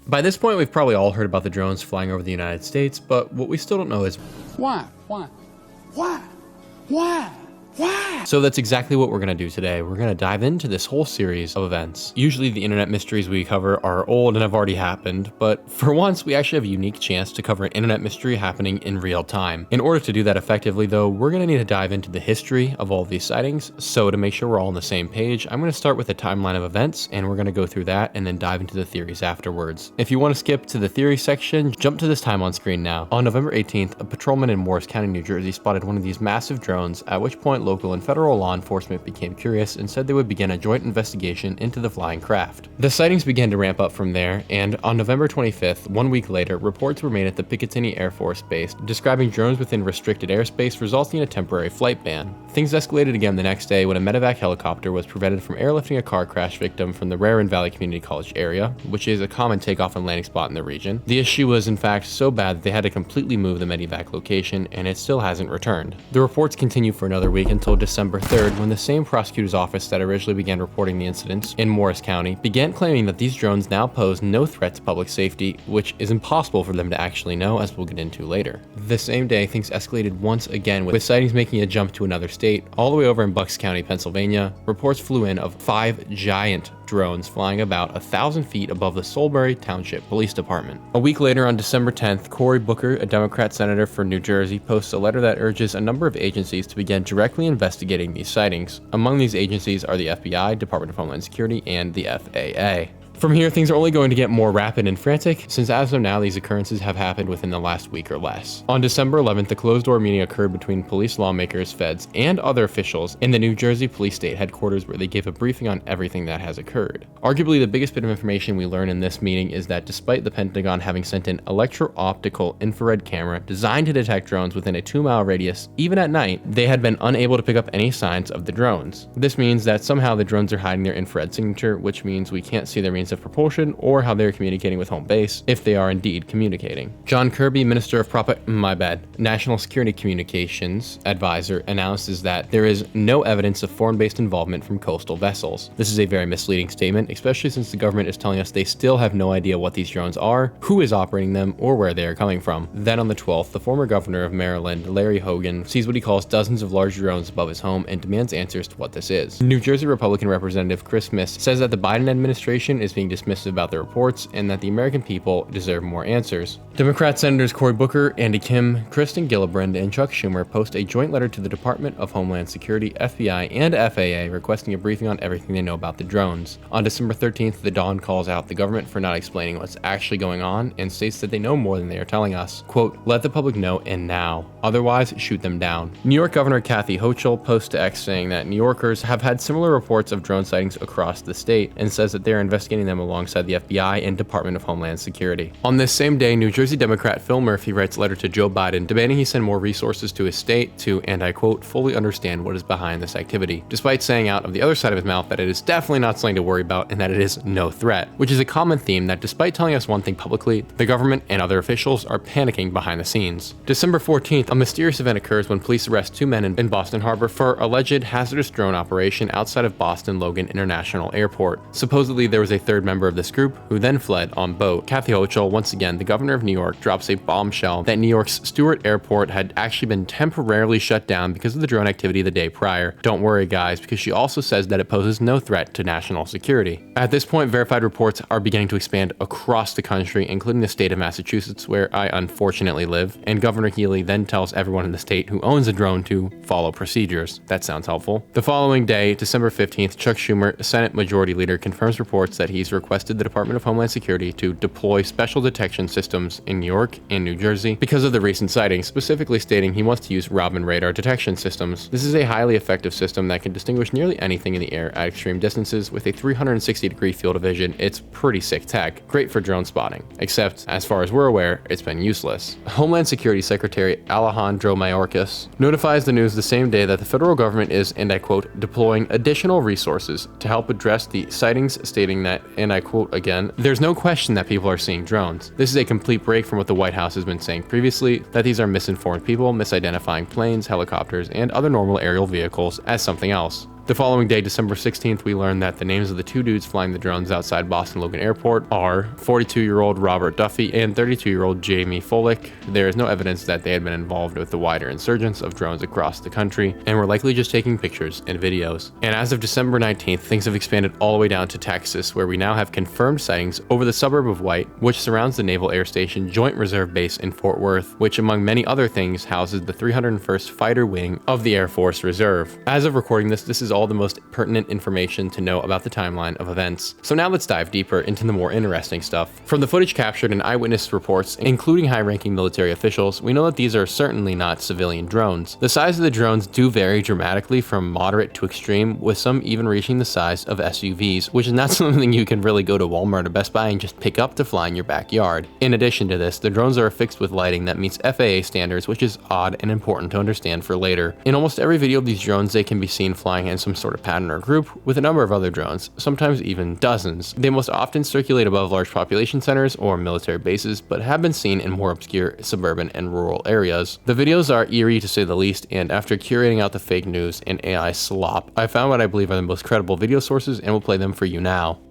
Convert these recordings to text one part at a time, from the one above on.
By this point, we've probably all heard about the drones flying over the United States, but what we still don't know is Why? So that's exactly what we're going to do today. We're going to dive into this whole series of events. Usually the internet mysteries we cover are old and have already happened, but for once we actually have a unique chance to cover an internet mystery happening in real time. In order to do that effectively though, we're going to need to dive into the history of all of these sightings. So to make sure we're all on the same page, I'm going to start with a timeline of events and we're going to go through that and then dive into the theories afterwards. If you want to skip to the theory section, jump to this time on screen now. On November 18th, a patrolman in Morris County, New Jersey spotted one of these massive drones, at which point local and federal law enforcement became curious and said they would begin a joint investigation into the flying craft. The sightings began to ramp up from there, and on November 25th, 1 week later, reports were made at the Picatinny Air Force Base describing drones within restricted airspace resulting in a temporary flight ban. Things escalated again the next day when a medevac helicopter was prevented from airlifting a car crash victim from the Raritan Valley Community College area, which is a common takeoff and landing spot in the region. The issue was in fact so bad that they had to completely move the medevac location, and it still hasn't returned. The reports continue for another week until December 3rd, when the same prosecutor's office that originally began reporting the incidents in Morris County began claiming that these drones now pose no threat to public safety, which is impossible for them to actually know, as we'll get into later. The same day, things escalated once again, with sightings making a jump to another state. All the way over in Bucks County, Pennsylvania, reports flew in of 5 giant drones flying about 1,000 feet above the Solebury Township Police Department. A week later, on December 10th, Cory Booker, a Democrat senator for New Jersey, posts a letter that urges a number of agencies to begin directly investigating these sightings. Among these agencies are the FBI, Department of Homeland Security, and the FAA. From here, things are only going to get more rapid and frantic, since as of now, these occurrences have happened within the last week or less. On December 11th, a closed-door meeting occurred between police lawmakers, feds, and other officials in the New Jersey Police State Headquarters, where they gave a briefing on everything that has occurred. Arguably, the biggest bit of information we learn in this meeting is that despite the Pentagon having sent an electro-optical infrared camera designed to detect drones within a 2-mile radius, even at night, they had been unable to pick up any signs of the drones. This means that somehow the drones are hiding their infrared signature, which means we can't see their means of propulsion or how they're communicating with home base, if they are indeed communicating. John Kirby, Minister of National Security Communications Advisor, announces that there is no evidence of foreign-based involvement from coastal vessels. This is a very misleading statement, especially since the government is telling us they still have no idea what these drones are, who is operating them, or where they are coming from. Then on the 12th, the former governor of Maryland, Larry Hogan, sees what he calls dozens of large drones above his home and demands answers to what this is. New Jersey Republican Representative Chris Smith says that the Biden administration is being dismissive about the reports and that the American people deserve more answers. Democrat Senators Cory Booker, Andy Kim, Kristen Gillibrand, and Chuck Schumer post a joint letter to the Department of Homeland Security, FBI, and FAA requesting a briefing on everything they know about the drones. On December 13th, the Dawn calls out the government for not explaining what's actually going on and states that they know more than they are telling us. Quote, "Let the public know and now. Otherwise, shoot them down." New York Governor Kathy Hochul posts to X saying that New Yorkers have had similar reports of drone sightings across the state and says that they're investigating them alongside the FBI and Department of Homeland Security. On this same day, New Jersey Democrat Phil Murphy writes a letter to Joe Biden demanding he send more resources to his state to, and I quote, "fully understand what is behind this activity," despite saying out of the other side of his mouth that it is definitely not something to worry about and that it is no threat, which is a common theme that despite telling us one thing publicly, the government and other officials are panicking behind the scenes. December 14th, a mysterious event occurs when police arrest 2 men in Boston Harbor for alleged hazardous drone operation outside of Boston Logan International Airport. Supposedly there was a third member of this group who then fled on boat. Kathy Hochul, once again the governor of New York, drops a bombshell that New York's Stewart Airport had actually been temporarily shut down because of the drone activity the day prior. Don't worry guys, because she also says that it poses no threat to national security. At this point, verified reports are beginning to expand across the country, including the state of Massachusetts, where I unfortunately live, and Governor Healy then tells everyone in the state who owns a drone to follow procedures. That sounds helpful. The following day, December 15th, Chuck Schumer, Senate Majority Leader, confirms reports that he's requested the Department of Homeland Security to deploy special detection systems in New York and New Jersey because of the recent sightings, specifically stating he wants to use Raman radar detection systems. This is a highly effective system that can distinguish nearly anything in the air at extreme distances with a 360-degree field of vision. It's pretty sick tech, great for drone spotting, except as far as we're aware, it's been useless. Homeland Security Secretary Alejandro Mayorkas notifies the news the same day that the federal government is, and I quote, deploying additional resources to help address the sightings, stating that, and I quote again, "There's no question that people are seeing drones. This is a complete break from what the White House has been saying previously, that these are misinformed people misidentifying planes, helicopters, and other normal aerial vehicles as something else. The following day, December 16th, we learned that the names of the two dudes flying the drones outside Boston Logan Airport are 42-year-old Robert Duffy and 32-year-old Jamie Folick. There is no evidence that they had been involved with the wider insurgence of drones across the country, and were likely just taking pictures and videos. And as of December 19th, things have expanded all the way down to Texas, where we now have confirmed sightings over the suburb of White, which surrounds the Naval Air Station Joint Reserve Base in Fort Worth, which among many other things houses the 301st Fighter Wing of the Air Force Reserve. As of recording this is all the most pertinent information to know about the timeline of events. So now let's dive deeper into the more interesting stuff. From the footage captured in eyewitness reports, including high-ranking military officials, we know that these are certainly not civilian drones. The size of the drones do vary dramatically from moderate to extreme, with some even reaching the size of SUVs, which is not something you can really go to Walmart or Best Buy and just pick up to fly in your backyard. In addition to this, the drones are affixed with lighting that meets FAA standards, which is odd and important to understand for later. In almost every video of these drones, they can be seen flying in some sort of pattern or group with a number of other drones, sometimes even dozens. They most often circulate above large population centers or military bases, but have been seen in more obscure suburban and rural areas. The videos are eerie to say the least, and after curating out the fake news and AI slop, I found what I believe are the most credible video sources and will play them for you now.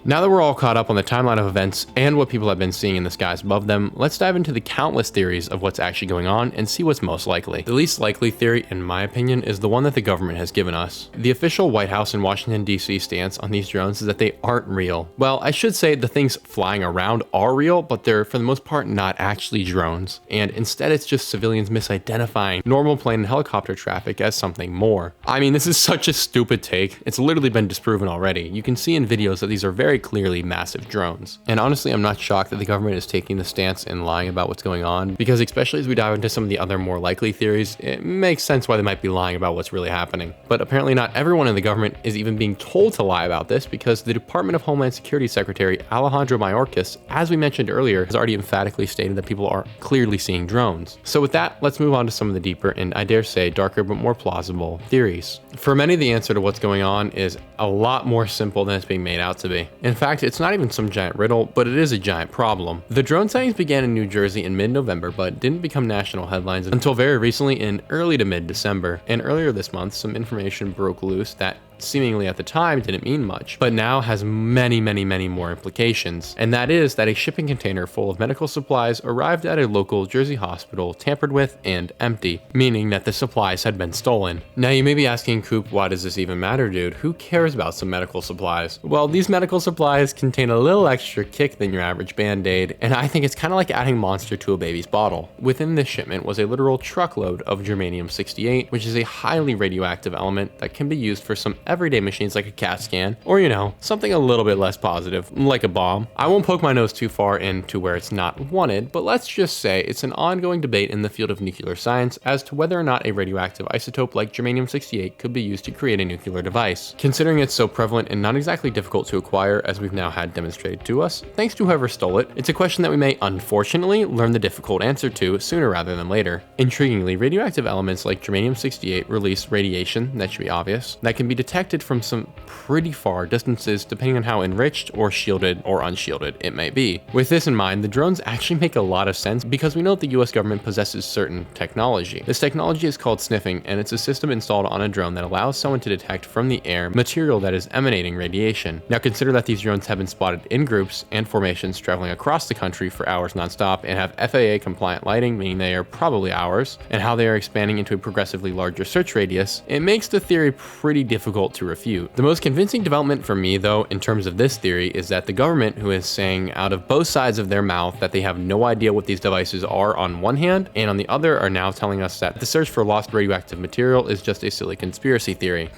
Now that we're all caught up on the timeline of events and what people have been seeing in the skies above them, let's dive into the countless theories of what's actually going on and see what's most likely. The least likely theory, in my opinion, is the one that the government has given us. The official White House in Washington, D.C. stance on these drones is that they aren't real. Well, I should say the things flying around are real, but they're for the most part not actually drones. And instead it's just civilians misidentifying normal plane and helicopter traffic as something more. I mean, this is such a stupid take. It's literally been disproven already. You can see in videos that these are very clearly massive drones. And honestly, I'm not shocked that the government is taking the stance and lying about what's going on, because especially as we dive into some of the other more likely theories, it makes sense why they might be lying about what's really happening. But apparently not everyone in the government is even being told to lie about this, because the Department of Homeland Security Secretary Alejandro Mayorkas, as we mentioned earlier, has already emphatically stated that people are clearly seeing drones. So with that, let's move on to some of the deeper and I dare say darker but more plausible theories. For many, the answer to what's going on is a lot more simple than it's being made out to be. In fact, it's not even some giant riddle, but it is a giant problem. The drone sightings began in New Jersey in mid-November, but didn't become national headlines until very recently in early to mid-December. And earlier this month, some information broke loose that seemingly at the time didn't mean much, but now has many more implications. And that is that a shipping container full of medical supplies arrived at a local Jersey hospital tampered with and empty, meaning that the supplies had been stolen. Now you may be asking, Coop, why does this even matter, dude? Who cares about some medical supplies? Well, these medical supplies contain a little extra kick than your average Band-Aid, and I think it's kind of like adding Monster to a baby's bottle. Within this shipment was a literal truckload of germanium-68, which is a highly radioactive element that can be used for some everyday machines like a CAT scan, or something a little bit less positive, like a bomb. I won't poke my nose too far into where it's not wanted, but let's just say it's an ongoing debate in the field of nuclear science as to whether or not a radioactive isotope like germanium-68 could be used to create a nuclear device. Considering it's so prevalent and not exactly difficult to acquire, as we've now had demonstrated to us, thanks to whoever stole it, it's a question that we may unfortunately learn the difficult answer to sooner rather than later. Intriguingly, radioactive elements like germanium-68 release radiation, that should be obvious, that can be detected from some pretty far distances depending on how enriched or shielded or unshielded it may be. With this in mind, the drones actually make a lot of sense because we know that the US government possesses certain technology. This technology is called sniffing, and it's a system installed on a drone that allows someone to detect from the air material that is emanating radiation. Now consider that these drones have been spotted in groups and formations traveling across the country for hours nonstop and have FAA compliant lighting, meaning they are probably ours, and how they are expanding into a progressively larger search radius. It makes the theory pretty difficult difficult to refute. The most convincing development for me, though, in terms of this theory, is that the government, who is saying out of both sides of their mouth that they have no idea what these devices are on one hand, and on the other are now telling us that the search for lost radioactive material is just a silly conspiracy theory.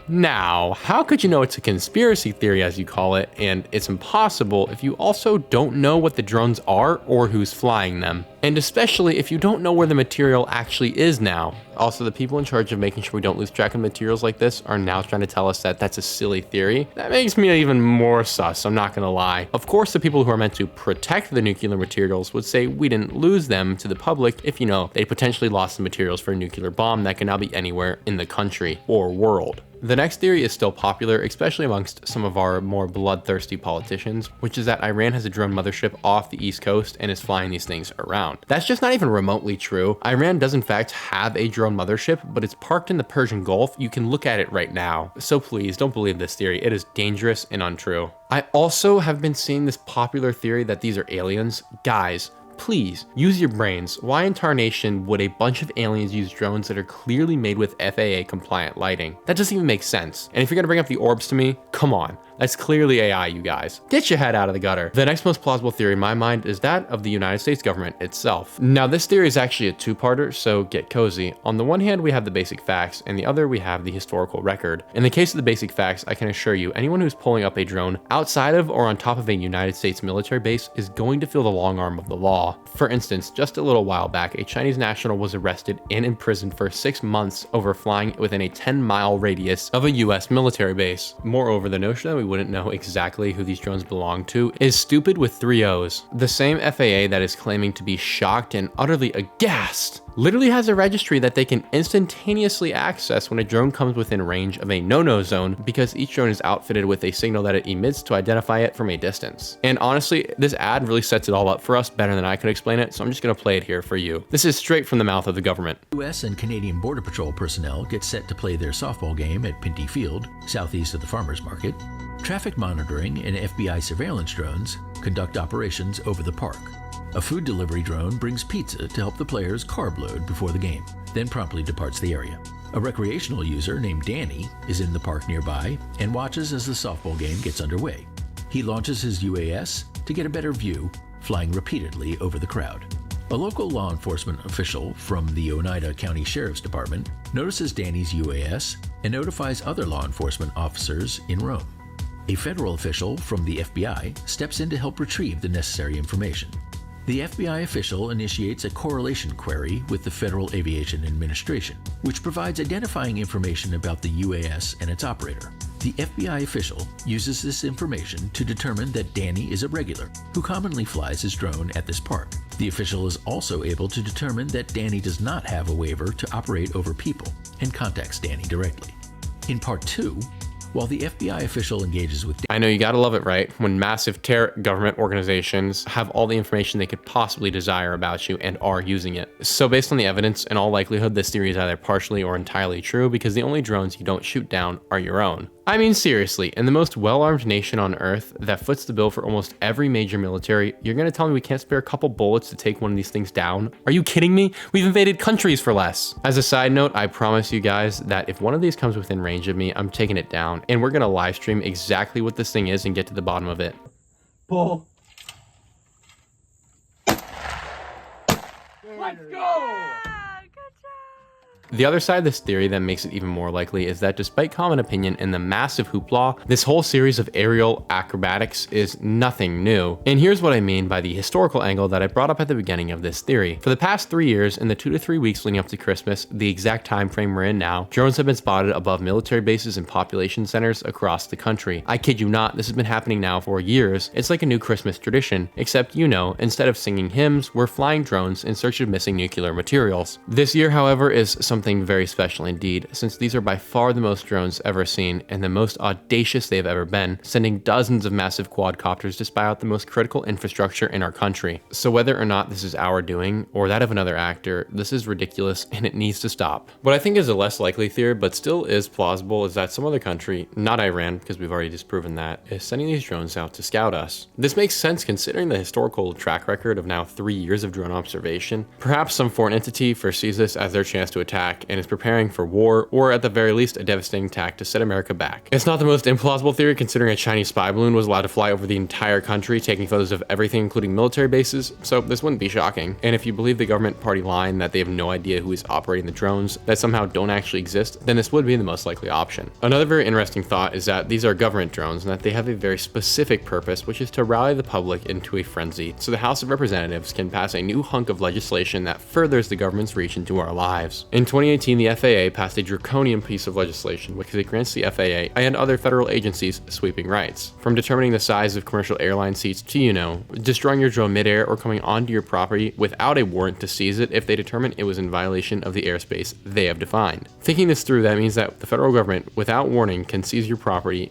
Now, how could you know it's a conspiracy theory, as you call it, and it's impossible if you also don't know what the drones are or who's flying them? And especially if you don't know where the material actually is now. Also, the people in charge of making sure we don't lose track of materials like this are now trying to tell us that that's a silly theory. That makes me even more sus, I'm not gonna lie. Of course, the people who are meant to protect the nuclear materials would say we didn't lose them to the public if, you know, they potentially lost the materials for a nuclear bomb that can now be anywhere in the country or world. The next theory is still popular, especially amongst some of our more bloodthirsty politicians, which is that Iran has a drone mothership off the East Coast and is flying these things around. That's just not even remotely true. Iran does in fact have a drone mothership, but it's parked in the Persian Gulf. You can look at it right now. So please don't believe this theory. It is dangerous and untrue. I also have been seeing this popular theory that these are aliens. Guys, please use your brains. Why in tarnation would a bunch of aliens use drones that are clearly made with FAA compliant lighting? That doesn't even make sense. And if you're gonna bring up the orbs to me, come on. That's clearly AI, you guys. Get your head out of the gutter. The next most plausible theory in my mind is that of the United States government itself. Now, this theory is actually a two-parter, so get cozy. On the one hand, we have the basic facts, and the other, we have the historical record. In the case of the basic facts, I can assure you, anyone who's pulling up a drone outside of or on top of a United States military base is going to feel the long arm of the law. For instance, just a little while back, a Chinese national was arrested and imprisoned for 6 months over flying within a 10-mile radius of a US military base. Moreover, the notion that we wouldn't know exactly who these drones belong to is stupid with 3 O's. The same FAA that is claiming to be shocked and utterly aghast literally has a registry that they can instantaneously access when a drone comes within range of a no-no zone, because each drone is outfitted with a signal that it emits to identify it from a distance. And honestly, this ad really sets it all up for us better than I could explain it, so I'm just gonna play it here for you. This is straight from the mouth of the government. U.S. and Canadian Border Patrol personnel get set to play their softball game at Pinty Field, southeast of the farmers market. Traffic monitoring and FBI surveillance drones conduct operations over the park. A food delivery drone brings pizza to help the players carb load before the game, then promptly departs the area. A recreational user named Danny is in the park nearby and watches as the softball game gets underway. He launches his UAS to get a better view, flying repeatedly over the crowd. A local law enforcement official from the Oneida County Sheriff's Department notices Danny's UAS and notifies other law enforcement officers in Rome. A federal official from the FBI steps in to help retrieve the necessary information. The FBI official initiates a correlation query with the Federal Aviation Administration, which provides identifying information about the UAS and its operator. The FBI official uses this information to determine that Danny is a regular who commonly flies his drone at this park. The official is also able to determine that Danny does not have a waiver to operate over people and contacts Danny directly. In part 2, while the FBI official engages with... I know you gotta love it, right? When massive government organizations have all the information they could possibly desire about you and are using it. So based on the evidence, in all likelihood, this theory is either partially or entirely true, because the only drones you don't shoot down are your own. I mean, seriously, in the most well-armed nation on Earth that foots the bill for almost every major military, you're gonna tell me we can't spare a couple bullets to take one of these things down? Are you kidding me? We've invaded countries for less. As a side note, I promise you guys that if one of these comes within range of me, I'm taking it down, and we're gonna live stream exactly what this thing is and get to the bottom of it. Pull. Let's go! The other side of this theory that makes it even more likely is that despite common opinion and the massive hoopla, this whole series of aerial acrobatics is nothing new. And here's what I mean by the historical angle that I brought up at the beginning of this theory. For the past 3 years, in the 2 to 3 weeks leading up to Christmas, the exact time frame we're in now, drones have been spotted above military bases and population centers across the country. I kid you not, this has been happening now for years. It's like a new Christmas tradition, except, you know, instead of singing hymns, we're flying drones in search of missing nuclear materials. This year, however, is something very special indeed, since these are by far the most drones ever seen and the most audacious they've ever been, sending dozens of massive quadcopters to spy out the most critical infrastructure in our country. So whether or not this is our doing or that of another actor, this is ridiculous and it needs to stop. What I think is a less likely theory, but still is plausible, is that some other country, not Iran, because we've already disproven that, is sending these drones out to scout us. This makes sense considering the historical track record of now 3 years of drone observation. Perhaps some foreign entity foresees this as their chance to attack attack and is preparing for war, or at the very least, a devastating attack to set America back. It's not the most implausible theory, considering a Chinese spy balloon was allowed to fly over the entire country, taking photos of everything, including military bases, so this wouldn't be shocking. And if you believe the government party line that they have no idea who is operating the drones that somehow don't actually exist, then this would be the most likely option. Another very interesting thought is that these are government drones and that they have a very specific purpose, which is to rally the public into a frenzy so the House of Representatives can pass a new hunk of legislation that furthers the government's reach into our lives. In 2018, the FAA passed a draconian piece of legislation because it grants the FAA and other federal agencies sweeping rights, from determining the size of commercial airline seats to, destroying your drone midair or coming onto your property without a warrant to seize it if they determine it was in violation of the airspace they have defined. Thinking this through, that means that the federal government, without warning, can seize your property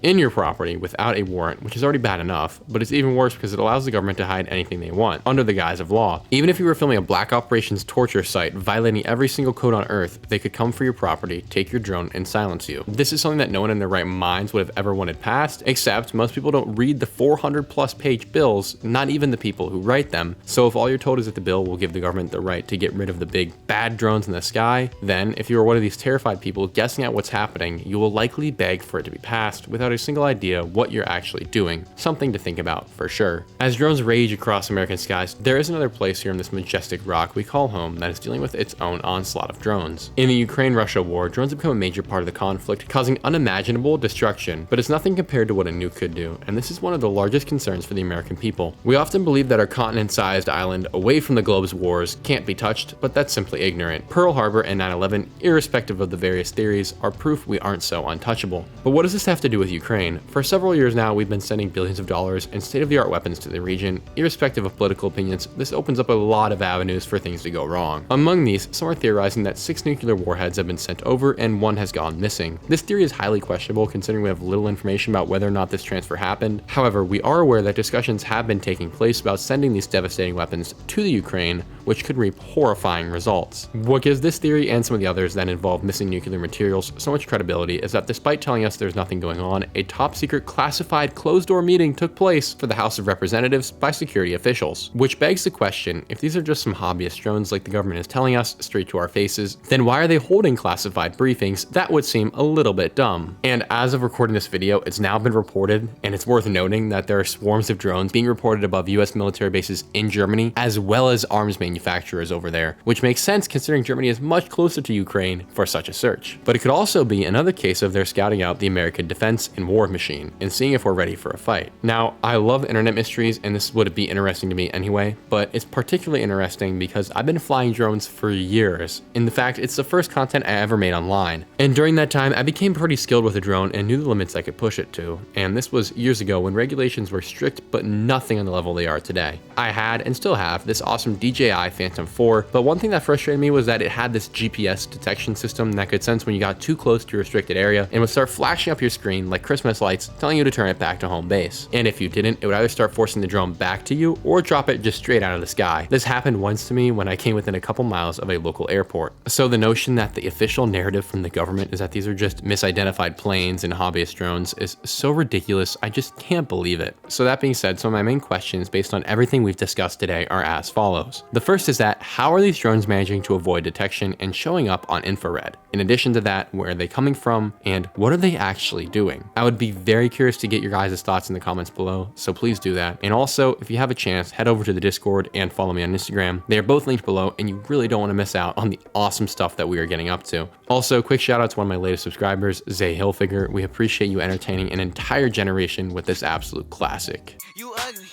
without a warrant, which is already bad enough, but it's even worse because it allows the government to hide anything they want under the guise of law. Even if you were filming a black operations torture site violating every single code on earth, they could come for your property, take your drone, and silence you. This is something that no one in their right minds would have ever wanted passed, except most people don't read the 400+ page bills, not even the people who write them. So if all you're told is that the bill will give the government the right to get rid of the big bad drones in the sky, then if you are one of these terrified people guessing at what's happening, you will likely beg for it to be passed without a single idea what you're actually doing. Something to think about for sure. As drones rage across American skies, there is another place here in this majestic rock we call home that is dealing with its own onslaught of drones. In the Ukraine-Russia war, drones have become a major part of the conflict, causing unimaginable destruction, but it's nothing compared to what a nuke could do, and this is one of the largest concerns for the American people. We often believe that our continent-sized island away from the globe's wars can't be touched, but that's simply ignorant. Pearl Harbor and 9/11, irrespective of the various theories, are proof we aren't so untouchable. But what does this have to do with Ukraine? For several years now, we've been sending billions of dollars and state-of-the-art weapons to the region. Irrespective of political opinions, this opens up a lot of avenues for things to go wrong. Among these, some are theorizing that 6 nuclear warheads have been sent over and 1 has gone missing. This theory is highly questionable considering we have little information about whether or not this transfer happened. However, we are aware that discussions have been taking place about sending these devastating weapons to the Ukraine, which could reap horrifying results. What gives this theory and some of the others that involve missing nuclear materials so much credibility is that despite telling us there's nothing going on, a top-secret classified closed-door meeting took place for the House of Representatives by security officials. Which begs the question, if these are just some hobbyist drones like the government is telling us straight to our faces, then why are they holding classified briefings? That would seem a little bit dumb. And as of recording this video, it's now been reported, and it's worth noting that there are swarms of drones being reported above US military bases in Germany, as well as arms manufacturers over there, which makes sense considering Germany is much closer to Ukraine for such a search. But it could also be another case of they're scouting out the American defense and war machine and seeing if we're ready for a fight. Now, I love internet mysteries, and this would be interesting to me anyway, but it's particularly interesting because I've been flying drones for years. In fact, it's the first content I ever made online. And during that time, I became pretty skilled with a drone and knew the limits I could push it to. And this was years ago when regulations were strict, but nothing on the level they are today. I had, and still have, this awesome DJI Phantom 4, but one thing that frustrated me was that it had this GPS detection system that could sense when you got too close to a restricted area and would start flashing up your screen like Christmas lights, telling you to turn it back to home base. And if you didn't, it would either start forcing the drone back to you or drop it just straight out of the sky. This happened once to me when I came within a couple miles of a local airport. So the notion that the official narrative from the government is that these are just misidentified planes and hobbyist drones is so ridiculous, I just can't believe it. So that being said, some of my main questions based on everything we've discussed today are as follows. The first is that how are these drones managing to avoid detection and showing up on infrared? In addition to that, where are they coming from and what are they actually doing? I would be very curious to get your guys' thoughts in the comments below, so please do that. And also, if you have a chance, head over to the Discord and follow me on Instagram. They are both linked below and you really don't want to miss out on the awesome stuff that we are getting up to. Also, quick shout out to one of my latest subscribers, Zay Hilfiger. We appreciate you entertaining an entire generation with this absolute classic. You ugly.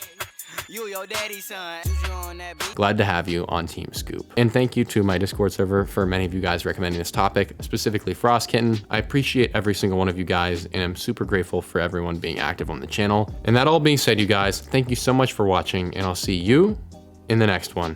You your daddy's son. Glad to have you on Team Scoop. And thank you to my Discord server for many of you guys recommending this topic, specifically Frost Kitten. I appreciate every single one of you guys, and I'm super grateful for everyone being active on the channel. And that all being said, you guys, thank you so much for watching, and I'll see you in the next one.